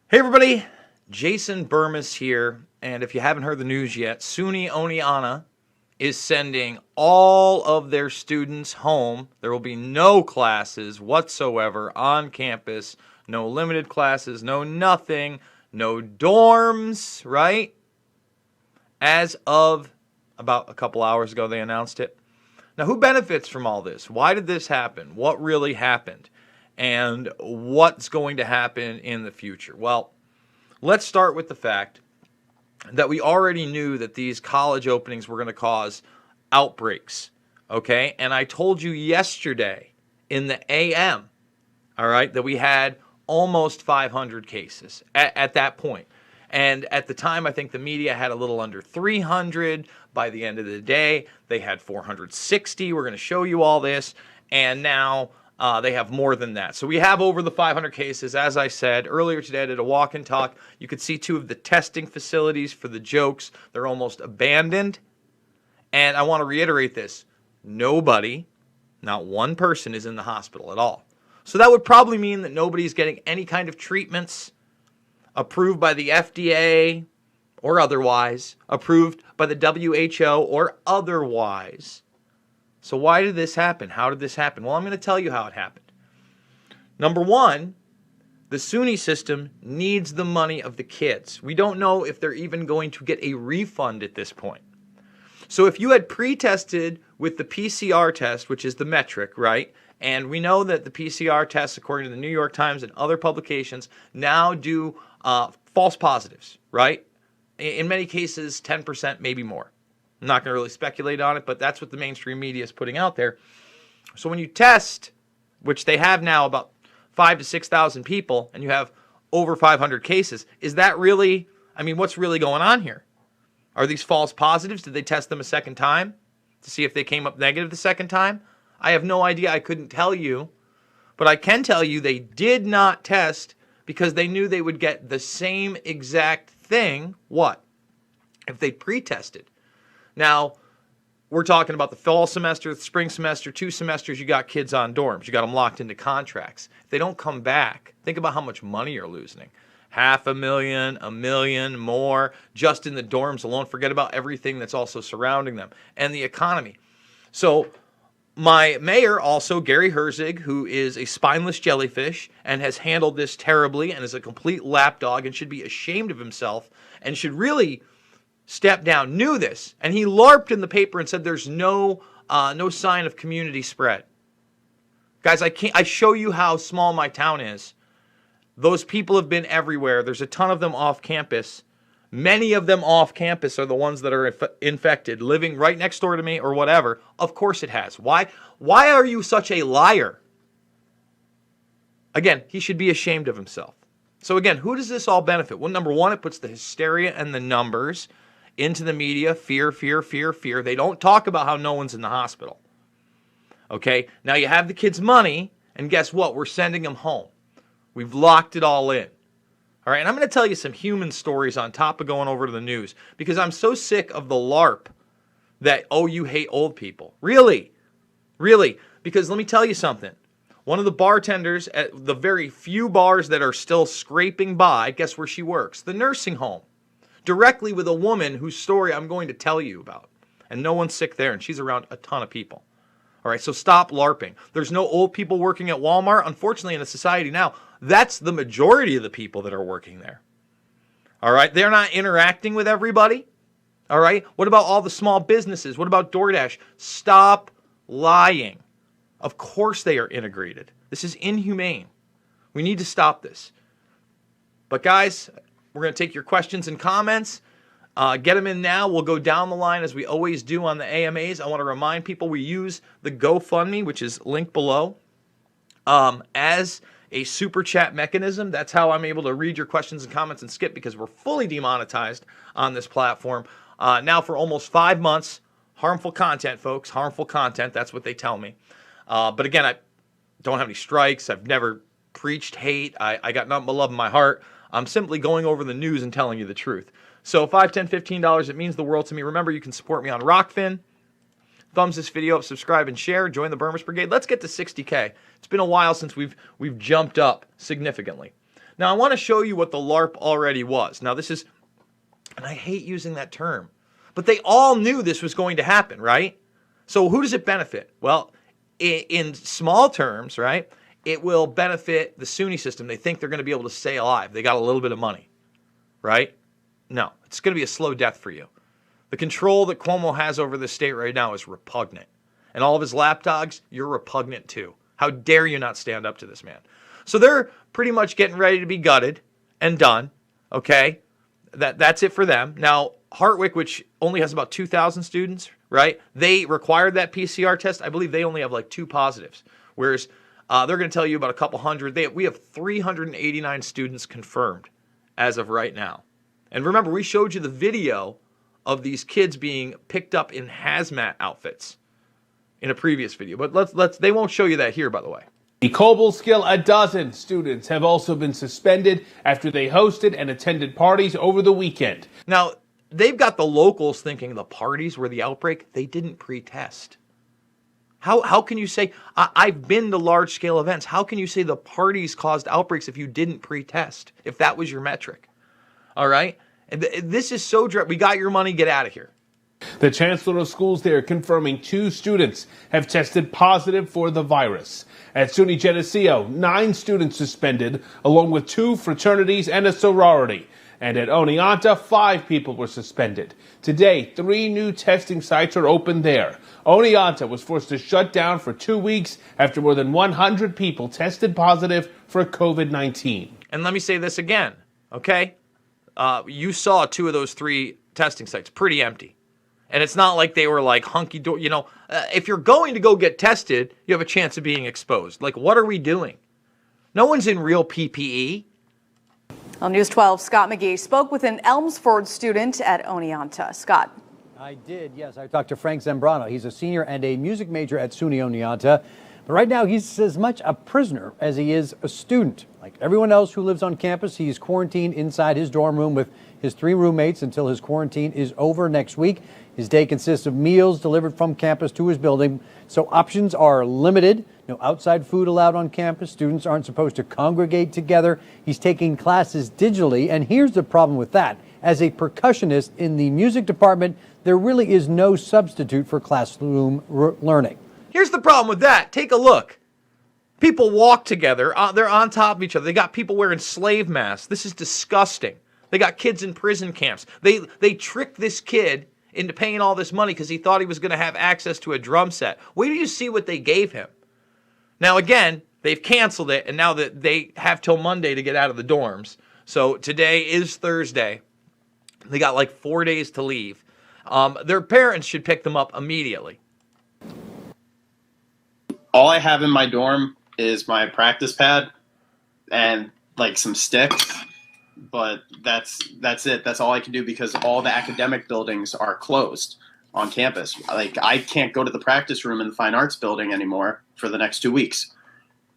Hey everybody, Jason Burmis here, and if you haven't heard the news yet, SUNY Oneonta is sending all of their students home. There will be no classes whatsoever on campus, no limited classes, no nothing, no dorms, right? As of about a couple hours ago, they announced it. Now, who benefits from all this? Why did this happen? What really happened? And what's going to happen in the future? Well, let's start with the fact that we already knew that these college openings were going to cause outbreaks, okay? And I told you yesterday in the AM, all right, that we had almost 500 cases at that point. And at the time, I think the media had a little under 300. By the end of the day, they had 460. We're going to show you all this. And now they have more than that. So we have over the 500 cases. As I said earlier today, I did a walk and talk. You could see two of the testing facilities for the jokes. They're almost abandoned. And I want to reiterate this. Nobody, not one person, is in the hospital at all. So that would probably mean that nobody's getting any kind of treatments approved by the FDA or otherwise, approved by the WHO or otherwise. So why did this happen? How did this happen? Well, I'm going to tell you how it happened. Number one, the SUNY system needs the money of the kids. We don't know if they're even going to get a refund at this point. So if you had pre-tested with the PCR test, which is the metric, right? And we know that the PCR tests, according to the New York Times and other publications, now do false positives, right? In many cases, 10%, maybe more. I'm not going to really speculate on it, but that's what the mainstream media is putting out there. So when you test, which they have now about 5,000 to 6,000 people, and you have over 500 cases, is that really, what's really going on here? Are these false positives? Did they test them a second time to see if they came up negative the second time? I have no idea. I couldn't tell you. But I can tell you they did not test because they knew they would get the same exact thing. What? If they pre-tested. Now, we're talking about the fall semester, the spring semester, 2 semesters, you got kids on dorms. You got them locked into contracts. If they don't come back, think about how much money you're losing. $500,000, $1 million, more, just in the dorms alone. Forget about everything that's also surrounding them and the economy. So my mayor also, Gary Herzig, who is a spineless jellyfish and has handled this terribly and is a complete lapdog and should be ashamed of himself and should really step down, knew this, and he LARPed in the paper and said there's no sign of community spread. Guys, I show you how small my town is. Those people have been everywhere. There's a ton of them off campus. Many of them off campus are the ones that are infected, living right next door to me or whatever. Of course it has. Why are you such a liar? Again, he should be ashamed of himself. So again, who does this all benefit? Well, number one, it puts the hysteria and the numbers into the media. Fear, fear, fear, fear. They don't talk about how no one's in the hospital. Okay? Now you have the kids' money, and guess what? We're sending them home. We've locked it all in. All right, and I'm going to tell you some human stories on top of going over to the news because I'm so sick of the LARP that, oh, you hate old people. Really? Really? Because let me tell you something. One of the bartenders at the very few bars that are still scraping by, guess where she works? The nursing home. Directly with a woman whose story I'm going to tell you about. And no one's sick there, and she's around a ton of people. All right, so stop LARPing. There's no old people working at Walmart. Unfortunately, in a society now, that's the majority of the people that are working there. All right, they're not interacting with everybody. All right, what about all the small businesses? What about DoorDash? Stop lying. Of course they are integrated. This is inhumane. We need to stop this. But guys, we're going to take your questions and comments. Get them in now. We'll go down the line as we always do on the AMAs. I want to remind people we use the GoFundMe, which is linked below, as a super chat mechanism. That's how I'm able to read your questions and comments and skip because we're fully demonetized on this platform. Now for almost 5 months, harmful content, folks, harmful content. That's what they tell me. But again, I don't have any strikes. I've never preached hate. I got nothing but love in my heart. I'm simply going over the news and telling you the truth. So $5, $10, $15, it means the world to me. Remember, you can support me on Rockfin. Thumbs this video up, subscribe, and share. Join the Burmis Brigade. Let's get to 60K. It's been a while since we've jumped up significantly. Now, I want to show you what the LARP already was. Now, this is, and I hate using that term, but they all knew this was going to happen, right? So who does it benefit? Well, in small terms, right, it will benefit the SUNY system. They think they're going to be able to stay alive. They got a little bit of money, right? No, it's going to be a slow death for you. The control that Cuomo has over the state right now is repugnant. And all of his lapdogs, you're repugnant too. How dare you not stand up to this man? So they're pretty much getting ready to be gutted and done, okay? That's it for them. Now, Hartwick, which only has about 2,000 students, right? They required that PCR test. I believe they only have like 2 positives, whereas they're going to tell you about a couple hundred. We have 389 students confirmed as of right now. And remember, we showed you the video of these kids being picked up in hazmat outfits in a previous video. But they won't show you that here, by the way. The Cobleskill, a dozen students have also been suspended after they hosted and attended parties over the weekend. Now, they've got the locals thinking the parties were the outbreak. They didn't pre-test. How can you say, I've been to large-scale events. How can you say the parties caused outbreaks if you didn't pre-test, if that was your metric? All right? This is so direct. We got your money. Get out of here. The chancellor of schools there confirming 2 students have tested positive for the virus. At SUNY Geneseo, 9 students suspended, along with 2 fraternities and a sorority. And at Oneonta, 5 people were suspended. Today, 3 new testing sites are open there. Oneonta was forced to shut down for 2 weeks after more than 100 people tested positive for COVID-19. And let me say this again, okay? You saw 2 of those 3 testing sites, pretty empty. And it's not like they were like hunky-dory. You know, if you're going to go get tested, you have a chance of being exposed. Like, what are we doing? No one's in real PPE. On News 12, Scott McGee spoke with an Elmsford student at Oneonta. Scott. I did, yes. I talked to Frank Zambrano. He's a senior and a music major at SUNY Oneonta. But right now, he's as much a prisoner as he is a student. Like everyone else who lives on campus, he's quarantined inside his dorm room with his 3 roommates until his quarantine is over next week. His day consists of meals delivered from campus to his building, so options are limited. No outside food allowed on campus. Students aren't supposed to congregate together. He's taking classes digitally, and here's the problem with that. As a percussionist in the music department, there really is no substitute for classroom learning. Here's the problem with that. Take a look. People walk together. They're on top of each other. They got people wearing slave masks. This is disgusting. They got kids in prison camps. They tricked this kid into paying all this money because he thought he was going to have access to a drum set. Wait till you see what they gave him. Now, again, they've canceled it, and now that they have till Monday to get out of the dorms. So today is Thursday. They got like 4 days to leave. Their parents should pick them up immediately. All I have in my dorm is my practice pad and like some sticks, but that's it. That's all I can do because all the academic buildings are closed on campus. Like I can't go to the practice room in the fine arts building anymore for the next 2 weeks.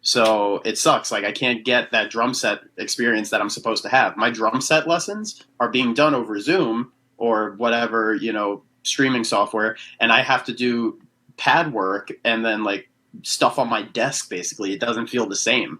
So it sucks. Like I can't get that drum set experience that I'm supposed to have. My drum set lessons are being done over Zoom or whatever, streaming software. And I have to do pad work and then like stuff on my desk. Basically, it doesn't feel the same.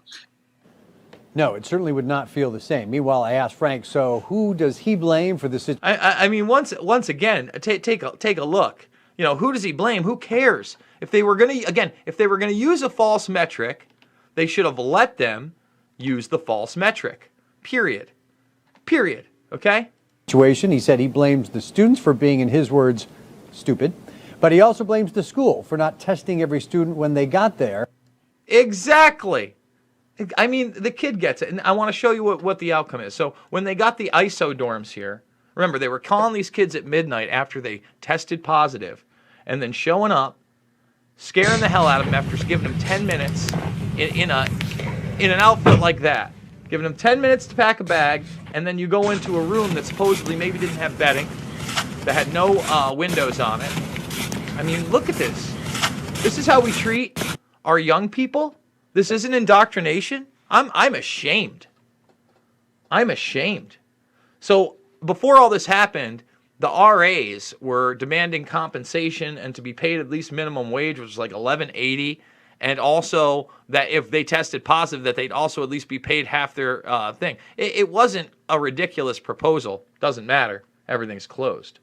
No, it certainly would not feel the same. Meanwhile, I asked Frank, so who does he blame for this situation? I mean, once again, take a look. Who does he blame? Who cares? If they were going to use a false metric, they should have let them use the false metric. Period. Okay? Situation. He said he blames the students for being, in his words, stupid. But he also blames the school for not testing every student when they got there. Exactly. I mean, the kid gets it. And I want to show you what the outcome is. So when they got the ISO dorms here, remember, they were calling these kids at midnight after they tested positive and then showing up, scaring the hell out of them after giving them 10 minutes in an outfit like that. Giving them 10 minutes to pack a bag, and then you go into a room that supposedly maybe didn't have bedding, that had no windows on it. I mean, look at this. This is how we treat our young people? This isn't indoctrination? I'm ashamed. I'm ashamed. So before all this happened, the RAs were demanding compensation and to be paid at least minimum wage, which was like $11.80, and also that if they tested positive, that they'd also at least be paid half their thing. It wasn't a ridiculous proposal. Doesn't matter. Everything's closed.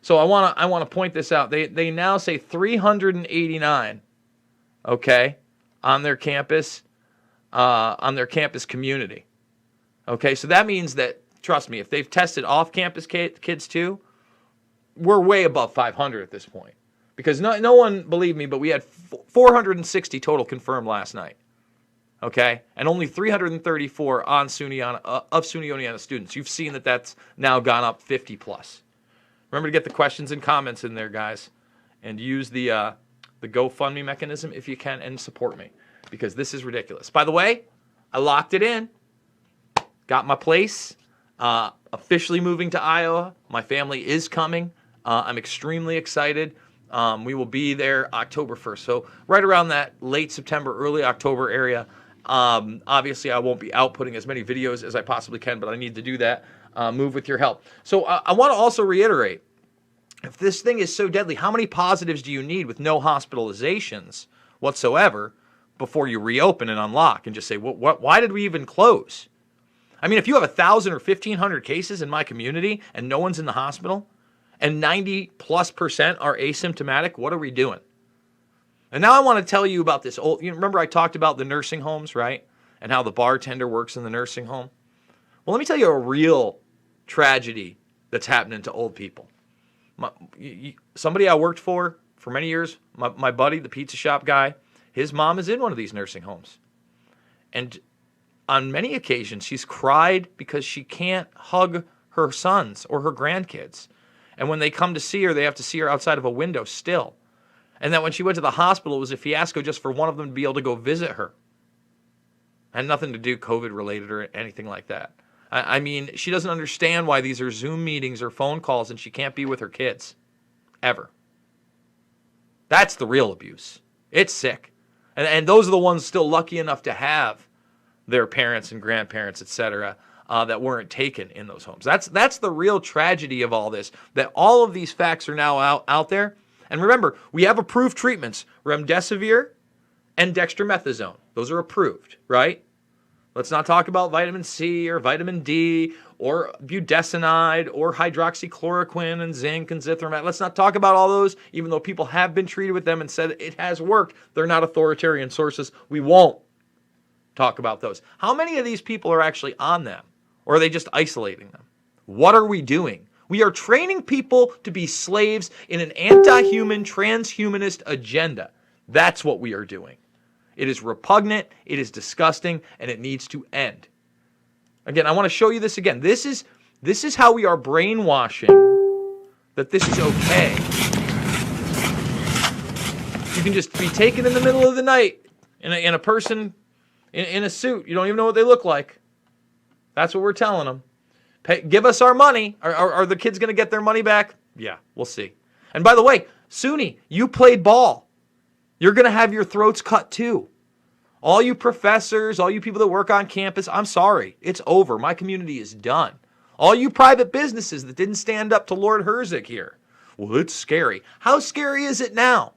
So I want to point this out. They now say 389, okay, on their campus community. Okay, so that means that, trust me, if they've tested off-campus kids too, we're way above 500 at this point. Because no one believed me, but we had 460 total confirmed last night. Okay? And only 334 of SUNY Oneonta students. You've seen that that's now gone up 50 plus. Remember to get the questions and comments in there, guys. And use the GoFundMe mechanism if you can and support me. Because this is ridiculous. By the way, I locked it in. Got my place. Officially moving to Iowa. My family is coming. I'm extremely excited. We will be there October 1st. So right around that late September, early October area. Obviously, I won't be out putting as many videos as I possibly can, but I need to do that. Move with your help. So I want to also reiterate, if this thing is so deadly, how many positives do you need with no hospitalizations whatsoever before you reopen and unlock and just say, why did we even close? I mean, if you have 1,000 or 1,500 cases in my community and no one's in the hospital, and 90+% are asymptomatic, what are we doing? And now I want to tell you about this old, remember I talked about the nursing homes, right? And how the bartender works in the nursing home? Well, let me tell you a real tragedy that's happening to old people. Somebody I worked for many years, my buddy, the pizza shop guy, his mom is in one of these nursing homes. And on many occasions, she's cried because she can't hug her sons or her grandkids. And when they come to see her, they have to see her outside of a window still. And that when she went to the hospital, it was a fiasco just for one of them to be able to go visit her. Had nothing to do COVID related or anything like that. I mean, she doesn't understand why these are Zoom meetings or phone calls and she can't be with her kids. Ever. That's the real abuse. It's sick. And those are the ones still lucky enough to have their parents and grandparents, etc., that weren't taken in those homes. That's the real tragedy of all this, that all of these facts are now out there. And remember, we have approved treatments, remdesivir and dextromethasone. Those are approved, right? Let's not talk about vitamin C or vitamin D or budesonide or hydroxychloroquine and zinc and zithromet. Let's not talk about all those, even though people have been treated with them and said it has worked. They're not authoritarian sources. We won't talk about those. How many of these people are actually on them? Or are they just isolating them? What are we doing? We are training people to be slaves in an anti-human, transhumanist agenda. That's what we are doing. It is repugnant, it is disgusting, and it needs to end. Again, I want to show you this again. This is how we are brainwashing that this is okay. You can just be taken in the middle of the night in a person in a suit. You don't even know what they look like. That's what we're telling them. Give us our money. Are the kids going to get their money back? Yeah, we'll see. And by the way, SUNY, you played ball. You're going to have your throats cut too. All you professors, all you people that work on campus, I'm sorry. It's over. My community is done. All you private businesses that didn't stand up to Lord Herzig here. Well, it's scary. How scary is it now?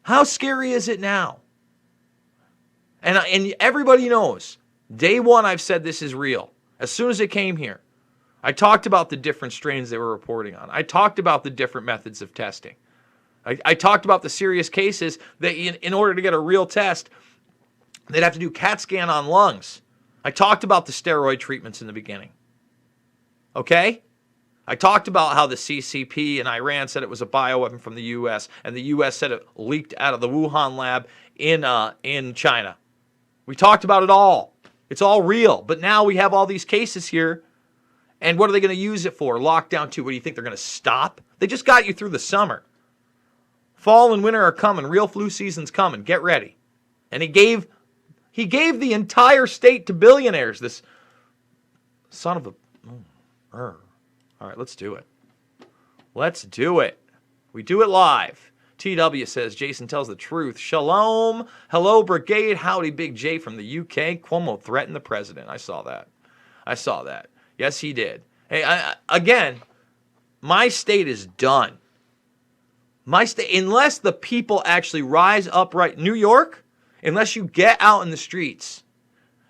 How scary is it now? And everybody knows, day one I've said this is real. As soon as it came here, I talked about the different strains they were reporting on. I talked about the different methods of testing. I talked about the serious cases that in order to get a real test, they'd have to do CAT scan on lungs. I talked about the steroid treatments in the beginning. Okay? I talked about how the CCP in Iran said it was a bioweapon from the U.S., and the U.S. said it leaked out of the Wuhan lab in China. We talked about it all. It's all real. But now we have all these cases here, and what are they going to use it for? Lockdown 2. What do you think, they're going to stop? They just got you through the summer. Fall and winter are coming. Real flu season's coming. Get ready. And he gave the entire state to billionaires. This son of a... All right, let's do it. Let's do it. We do it live. TW says, Jason tells the truth. Shalom. Hello, brigade. Howdy, Big J from the UK. Cuomo threatened the president. I saw that. Yes, he did. Hey, again, my state is done My state, unless the people actually rise up right, New York, unless you get out in the streets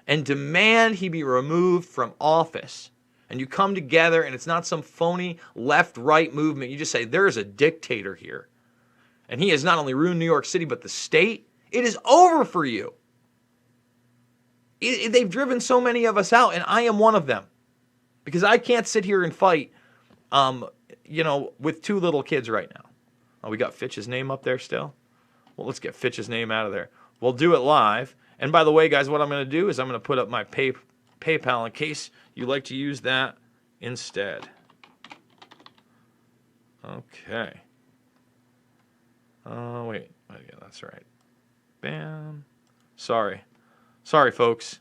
and demand he be removed from office, and you come together and it's not some phony left-right movement, you just say, there is a dictator here. And he has not only ruined New York City, but the state. It is over for you. They've driven so many of us out, and I am one of them. Because I can't sit here and fight, with two little kids right now. Oh, we got Fitch's name up there still? Well, let's get Fitch's name out of there. We'll do it live. And by the way, guys, what I'm going to do is I'm going to put up my PayPal in case you like to use that instead. Okay. Oh, wait. Oh, yeah, that's right. Bam. Sorry, folks.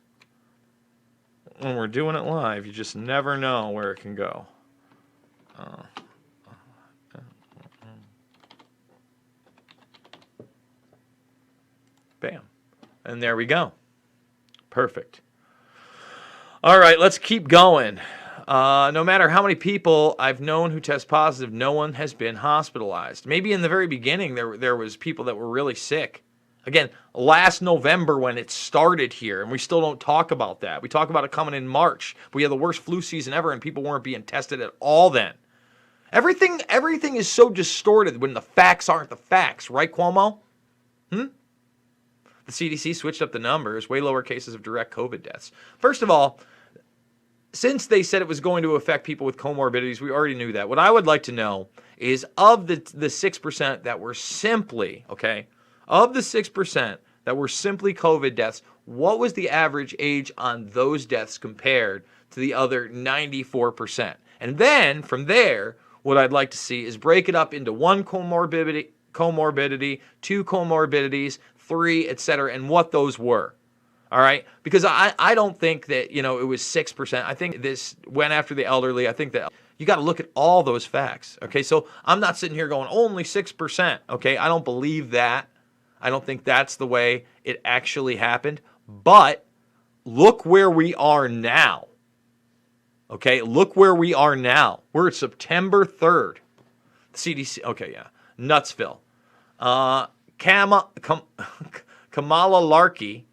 When we're doing it live, you just never know where it can go. Bam. And there we go. Perfect. All right, let's keep going. No matter how many people I've known who test positive, no one has been hospitalized. Maybe in the very beginning there was people that were really sick. Again, last November when it started here, and we still don't talk about that. We talk about it coming in March. We had the worst flu season ever, and people weren't being tested at all then. Everything is so distorted when the facts aren't the facts, right, Cuomo? The CDC switched up the numbers, way lower cases of direct COVID deaths. First of all, since they said it was going to affect people with comorbidities, we already knew that. What I would like to know is of the 6% that were simply, of the 6% that were simply COVID deaths, what was the average age on those deaths compared to the other 94%? And then, from there, what I'd like to see is break it up into one comorbidity, 2 comorbidities, 3, etc., and what those were. All right? Because I don't think that, it was 6%. I think this went after the elderly. I think that you got to look at all those facts. Okay? So I'm not sitting here going, only 6%. Okay? I don't believe that. I don't think that's the way it actually happened. But look where we are now. Okay? Look where we are now. We're at September 3rd. CDC, Nutsville. Kamala Larkey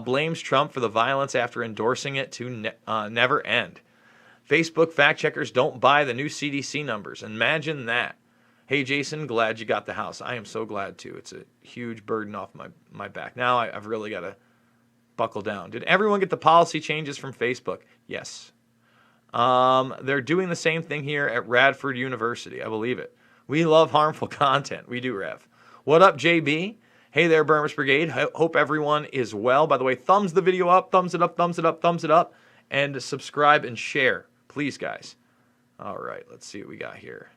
blames Trump for the violence after endorsing it to never end. Facebook fact checkers don't buy the new CDC numbers. Imagine that. Hey, Jason, glad you got the house. I am so glad, too. It's a huge burden off my back. Now I've really got to buckle down. Did everyone get the policy changes from Facebook? Yes. They're doing the same thing here at Radford University. I believe it. We love harmful content. We do, Rev. What up, JB? Hey there, Burmers Brigade. Hope everyone is well. By the way, thumbs the video up, thumbs it up, thumbs it up, thumbs it up, and subscribe and share. Please, guys. All right, let's see what we got here.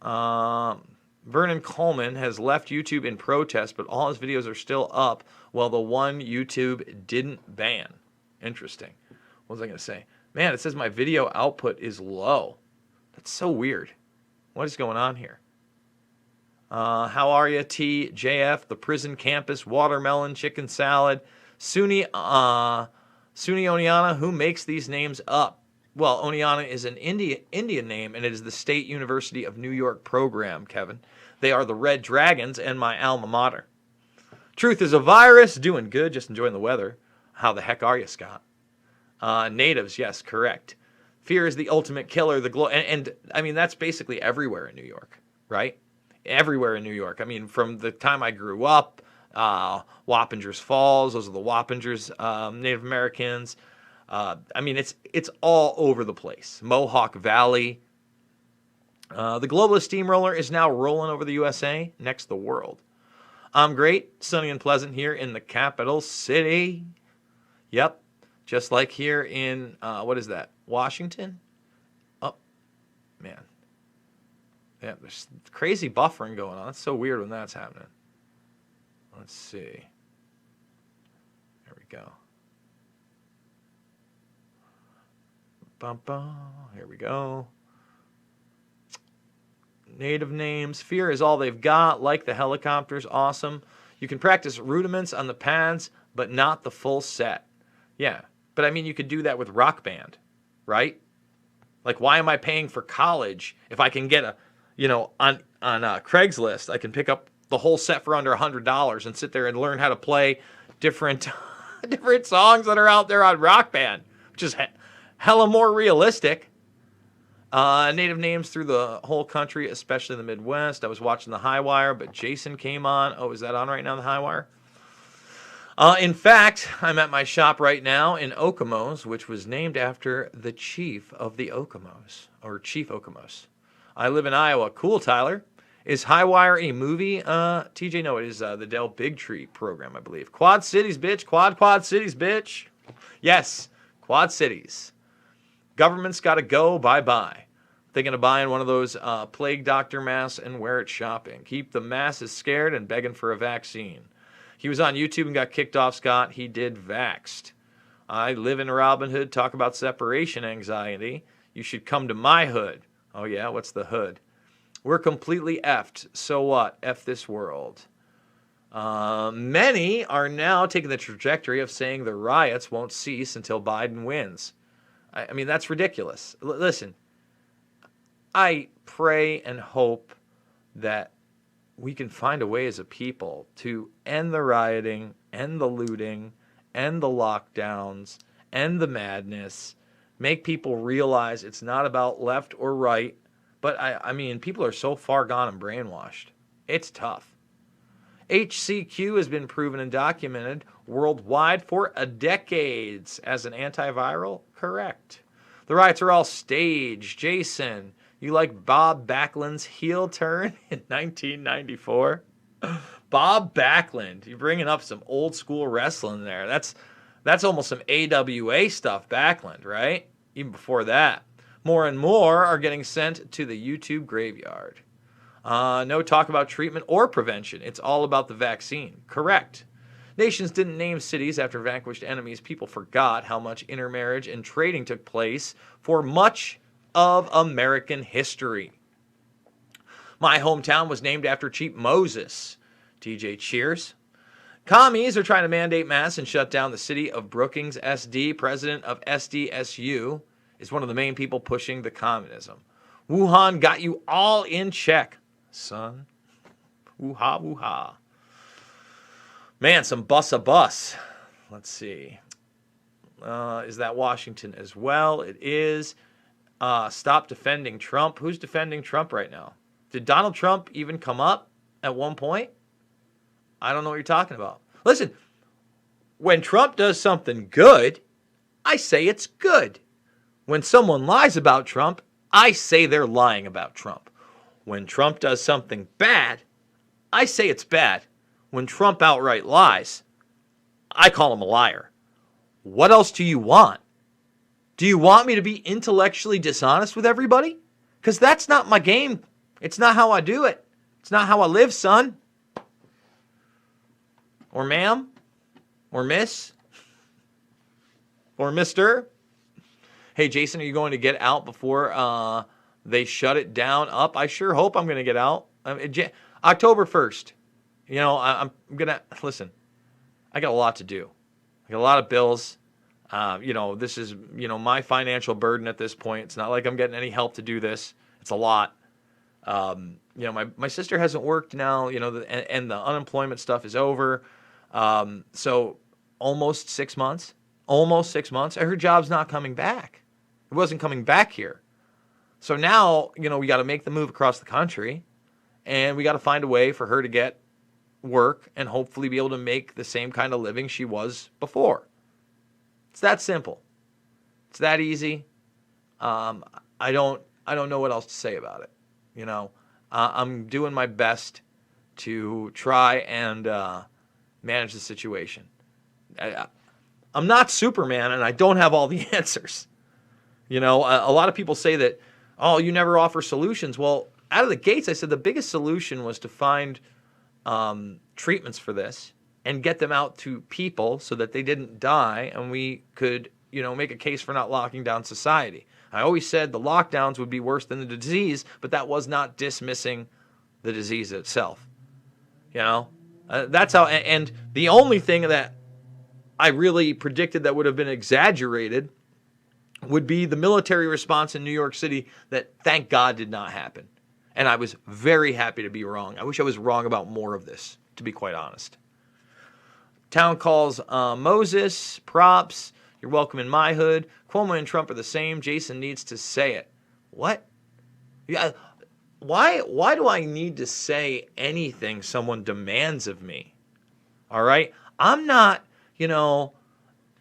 Vernon Coleman has left YouTube in protest, but all his videos are still up while the one YouTube didn't ban. Interesting. What was I going to say? Man, it says my video output is low. That's so weird. What is going on here? How are you, TJF, the prison campus, watermelon, chicken salad, SUNY Oneonta, who makes these names up? Well, Oneonta is an Indian name, and it is the State University of New York program, Kevin. They are the Red Dragons and my alma mater. Truth is a virus, doing good, just enjoying the weather. How the heck are you, Scott? Natives, yes, correct. Fear is the ultimate killer. And I mean, that's basically everywhere in New York, right? Everywhere in New York. I mean, from the time I grew up, Wappingers Falls, those are the Wappingers, Native Americans. I mean, it's all over the place. Mohawk Valley. The globalist steamroller is now rolling over the USA, next the world. I'm great, sunny and pleasant here in the capital city. Yep, just like here in, what is that, Washington? Oh, man. Yeah, there's crazy buffering going on. It's so weird when that's happening. Let's see. There we go. Here we go. Native names. Fear is all they've got. Like the helicopters. Awesome. You can practice rudiments on the pads, but not the full set. Yeah. But I mean, you could do that with Rock Band, right? Like, why am I paying for college if I can get a on Craigslist, I can pick up the whole set for under $100 and sit there and learn how to play different different songs that are out there on Rock Band, which is hella more realistic. Native names through the whole country, especially the Midwest. I was watching the High Wire, but Jason came on. Oh, is that on right now, the High Wire? In fact, I'm at my shop right now in Okemos, which was named after the chief of the Okemos, or Chief Okemos. I live in Iowa. Cool, Tyler. Is High Wire a movie? TJ, no, it is the Dell Bigtree program, I believe. Quad Cities, bitch. Quad Cities, bitch. Yes, Quad Cities. Government's got to go. Bye-bye. Thinking of buying one of those plague doctor masks and wear it shopping. Keep the masses scared and begging for a vaccine. He was on YouTube and got kicked off, Scott. He did vaxxed. I live in Robin Hood. Talk about separation anxiety. You should come to my hood. Oh, yeah? What's the hood? We're completely effed. So what? F this world. Many are now taking the trajectory of saying the riots won't cease until Biden wins. I mean, that's ridiculous. Listen, I pray and hope that we can find a way as a people to end the rioting, end the looting, end the lockdowns, end the madness, make people realize it's not about left or right. But, I mean, people are so far gone and brainwashed. It's tough. HCQ has been proven and documented worldwide for decades as an antiviral? Correct. The riots are all staged. Jason, you like Bob Backlund's heel turn in 1994? Bob Backlund, you're bringing up some old school wrestling there. That's almost some AWA stuff, Backlund, right? Even before that. More and more are getting sent to the YouTube graveyard. No talk about treatment or prevention. It's all about the vaccine. Correct. Nations didn't name cities after vanquished enemies. People forgot how much intermarriage and trading took place for much of American history. My hometown was named after Chief Moses. TJ, cheers. Commies are trying to mandate masks and shut down the city of Brookings. SD, president of SDSU, is one of the main people pushing the communism. Wuhan got you all in check, son. Woo-ha, woo-ha. Man, some bus. Let's see. Is that Washington as well? It is. Stop defending Trump. Who's defending Trump right now? Did Donald Trump even come up at one point? I don't know what you're talking about. Listen, when Trump does something good, I say it's good. When someone lies about Trump, I say they're lying about Trump. When Trump does something bad, I say it's bad. When Trump outright lies, I call him a liar. What else do you want? Do you want me to be intellectually dishonest with everybody? Because that's not my game. It's not how I do it. It's not how I live, son. Or ma'am. Or miss. Or mister. Hey, Jason, are you going to get out before they shut it down up? I sure hope I'm going to get out. October 1st. You know, I'm going to, listen, I got a lot to do. I got a lot of bills. This is, my financial burden at this point. It's not like I'm getting any help to do this. It's a lot. My sister hasn't worked now, and the unemployment stuff is over. So almost 6 months. Her job's not coming back. It wasn't coming back here. So now, we got to make the move across the country, and we got to find a way for her to get work and hopefully be able to make the same kind of living she was before. It's that simple. It's that easy. I don't know what else to say about it. I'm doing my best to try and manage the situation. I'm not Superman, and I don't have all the answers. A lot of people say that, oh, you never offer solutions. Well, out of the gates, I said the biggest solution was to find treatments for this and get them out to people so that they didn't die, and we could, make a case for not locking down society. I always said the lockdowns would be worse than the disease, but that was not dismissing the disease itself. That's how, and the only thing that I really predicted that would have been exaggerated would be the military response in New York City that, thank God, did not happen. And I was very happy to be wrong. I wish I was wrong about more of this, to be quite honest. Town calls Moses, props, you're welcome in my hood. Cuomo and Trump are the same. Jason needs to say it. What? Yeah. Why do I need to say anything someone demands of me? All right? I'm not,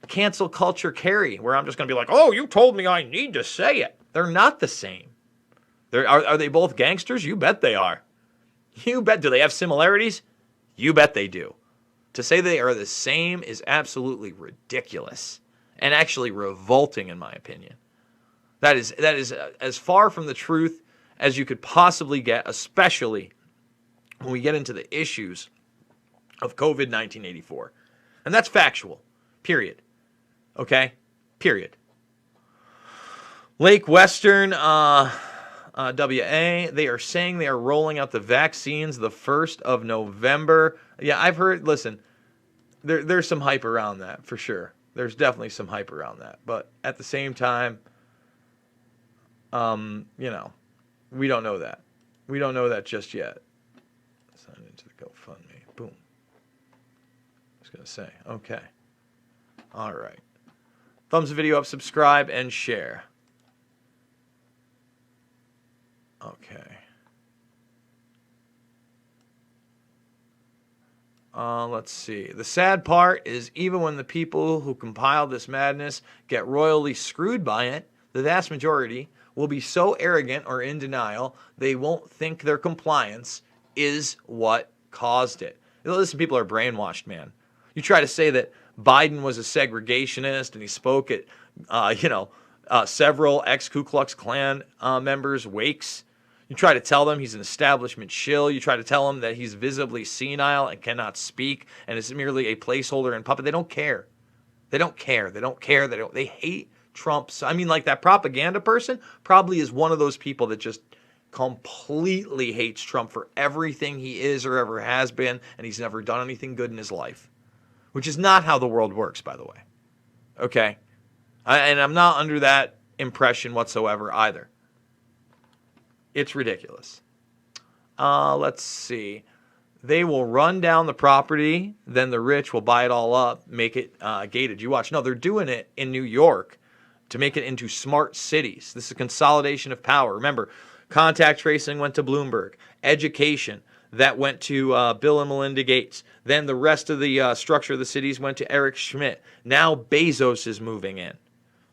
cancel culture Carrie, where I'm just going to be like, oh, you told me I need to say it. They're not the same. Are they both gangsters? You bet they are. You bet. Do they have similarities? You bet they do. To say they are the same is absolutely ridiculous and actually revolting, in my opinion. That is as far from the truth as you could possibly get, especially when we get into the issues of COVID-1984. And that's factual, period. Okay? Period. Lake Western, WA, they are saying they are rolling out the vaccines the 1st of November. Yeah, I've heard, listen, there's some hype around that, for sure. There's definitely some hype around that. But at the same time, we don't know that. We don't know that just yet. Sign into the GoFundMe. Boom. I was going to say, okay. All right. Thumbs the video up, subscribe, and share. Okay. Let's see. The sad part is even when the people who compile this madness get royally screwed by it, the vast majority will be so arrogant or in denial, they won't think their compliance is what caused it. Listen, people are brainwashed, man. You try to say that Biden was a segregationist and he spoke at, several ex-Ku Klux Klan members' wakes. You try to tell them he's an establishment shill. You try to tell them that he's visibly senile and cannot speak and is merely a placeholder and puppet. They don't care. They don't care. They don't care. They hate Trump. So, like that propaganda person probably is one of those people that just completely hates Trump for everything he is or ever has been, and he's never done anything good in his life, which is not how the world works, by the way. Okay? And I'm not under that impression whatsoever either. It's ridiculous. Let's see. They will run down the property, then the rich will buy it all up, make it gated. You watch. No, they're doing it in New York to make it into smart cities. This is a consolidation of power. Remember, contact tracing went to Bloomberg. Education, that went to Bill and Melinda Gates. Then the rest of the structure of the cities went to Eric Schmidt. Now Bezos is moving in.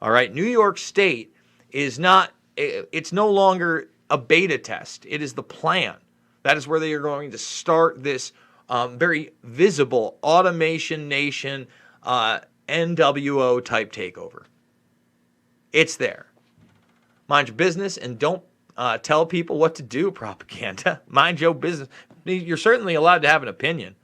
All right, New York State is not, it's no longer a beta test. It is the plan. That is where they are going to start this very visible automation nation NWO type takeover. It's there. Mind your business and don't tell people what to do, propaganda. Mind your business. You're certainly allowed to have an opinion.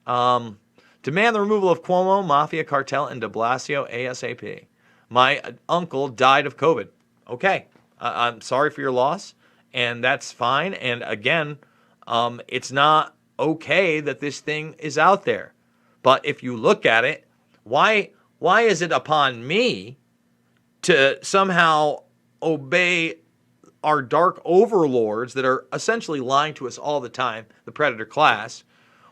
Demand the removal of Cuomo, Mafia, Cartel, and de Blasio ASAP. My uncle died of COVID. Okay. I'm sorry for your loss, and that's fine. And again, it's not okay that this thing is out there. But if you look at it, why is it upon me to somehow obey our dark overlords that are essentially lying to us all the time, the predator class,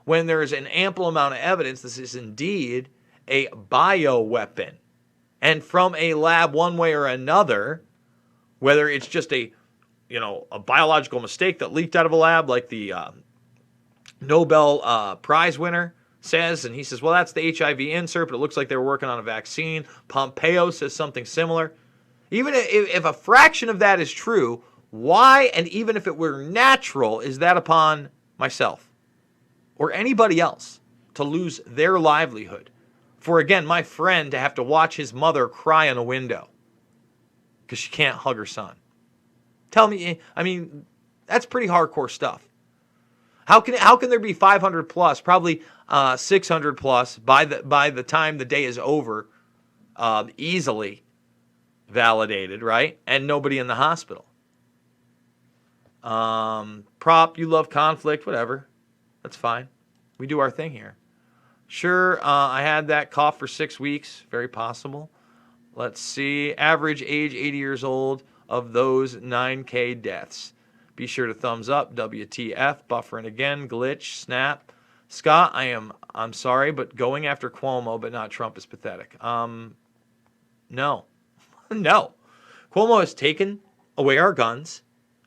when there's an ample amount of evidence this is indeed a bioweapon? And from a lab one way or another, whether it's just a biological mistake that leaked out of a lab like the Nobel Prize winner says, and he says, well, that's the HIV insert, but it looks like they were working on a vaccine. Pompeo says something similar. Even if a fraction of that is true, why, and even if it were natural, is that upon myself or anybody else to lose their livelihood? For, again, my friend to have to watch his mother cry in a window because she can't hug her son. Tell me, that's pretty hardcore stuff. How can there be 500 plus, probably 600 plus by the time the day is over, easily validated, right? And nobody in the hospital. Prop, you love conflict, whatever. That's fine. We do our thing here. Sure, I had that cough for 6 weeks. Very possible. Let's see. Average age 80 years old of those 9K deaths. Be sure to thumbs up. WTF, buffering again, glitch, snap. Scott, I'm sorry, but going after Cuomo but not Trump is pathetic. No. No. Cuomo has taken away our guns,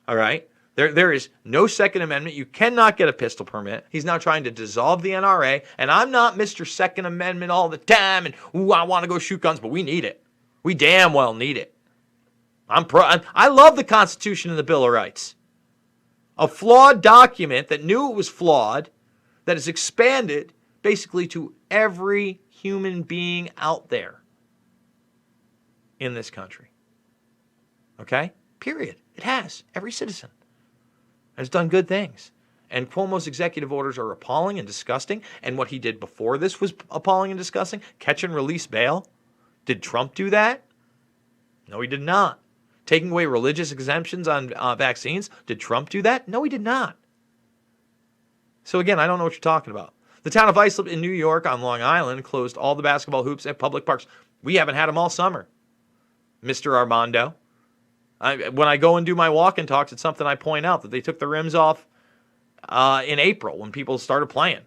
all right? There is no Second Amendment. You cannot get a pistol permit. He's now trying to dissolve the NRA, and I'm not Mr. Second Amendment all the time, and ooh, I want to go shoot guns, but we need it. We damn well need it. I love the Constitution and the Bill of Rights. A flawed document that knew it was flawed, that is expanded basically to every human being out there in this country. Okay? Period. It has. Every citizen has done good things. And Cuomo's executive orders are appalling and disgusting. And what he did before this was appalling and disgusting. Catch and release bail. Did Trump do that? No, he did not. Taking away religious exemptions on vaccines. Did Trump do that? No, he did not. So again, I don't know what you're talking about. The town of Islip in New York on Long Island closed all the basketball hoops at public parks. We haven't had them all summer, Mr. Armando. When I go and do my walk and talks, it's something I point out, that they took the rims off in April when people started playing.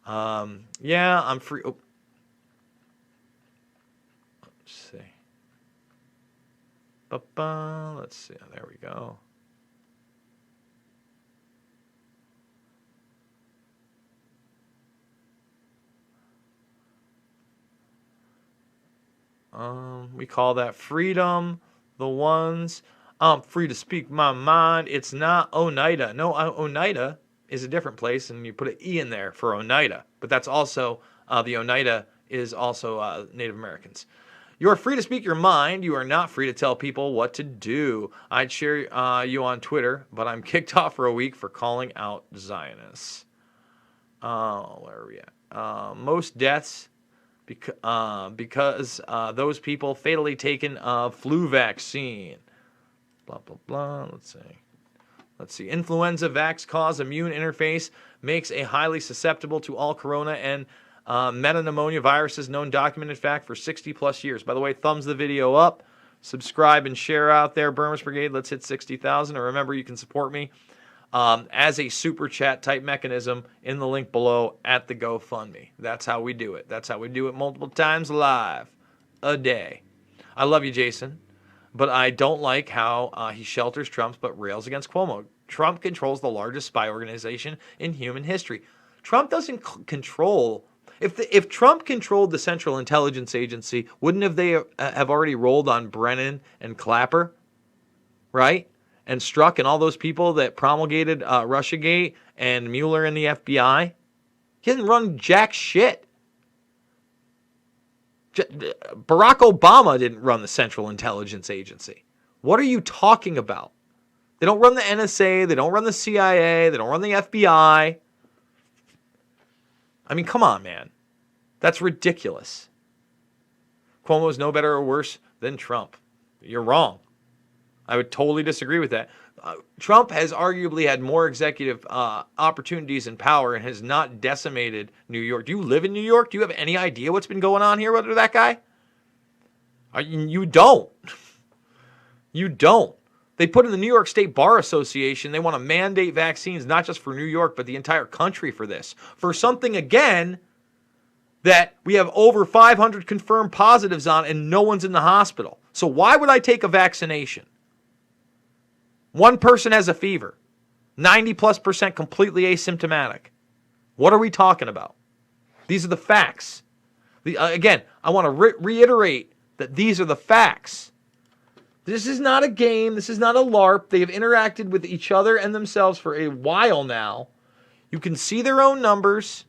Yeah, I'm free. Oh. Let's see. Let's see. There we go. We call that freedom. The ones, I'm free to speak my mind. It's not Oneida. No, Oneida is a different place, and you put an E in there for Oneida. But that's also, the Oneida is also Native Americans. You are free to speak your mind. You are not free to tell people what to do. I'd share you on Twitter, but I'm kicked off for a week for calling out Zionists. Where are we at? Most deaths because those people fatally taken flu vaccine. Blah, blah, blah. Let's see. Influenza vax cause immune interface makes a highly susceptible to all corona and metapneumonia viruses, known documented fact for 60 plus years. By the way, thumbs the video up, subscribe and share out there. Burmese Brigade, let's hit 60,000. And remember, you can support me as a super chat type mechanism in the link below at the GoFundMe. That's how we do it. That's how we do it multiple times live a day. I love you, Jason, but I don't like how he shelters Trump but rails against Cuomo. Trump controls the largest spy organization in human history. Trump doesn't control. If Trump controlled the Central Intelligence Agency, wouldn't they have already rolled on Brennan and Clapper, right? And Strzok and all those people that promulgated Russiagate and Mueller and the FBI? He didn't run jack shit. Barack Obama didn't run the Central Intelligence Agency. What are you talking about? They don't run the NSA. They don't run the CIA. They don't run the FBI. I mean, come on, man. That's ridiculous. Cuomo is no better or worse than Trump. You're wrong. I would totally disagree with that. Trump has arguably had more executive opportunities and power and has not decimated New York. Do you live in New York? Do you have any idea what's been going on here under that guy? You don't. You don't. They put in the New York State Bar Association, they want to mandate vaccines, not just for New York, but the entire country for this. For something, again, that we have over 500 confirmed positives on and no one's in the hospital. So why would I take a vaccination? One person has a fever. 90+% completely asymptomatic. What are we talking about? These are the facts. Again, I want to reiterate that these are the facts. This is not a game. This is not a LARP. They have interacted with each other and themselves for a while now. You can see their own numbers.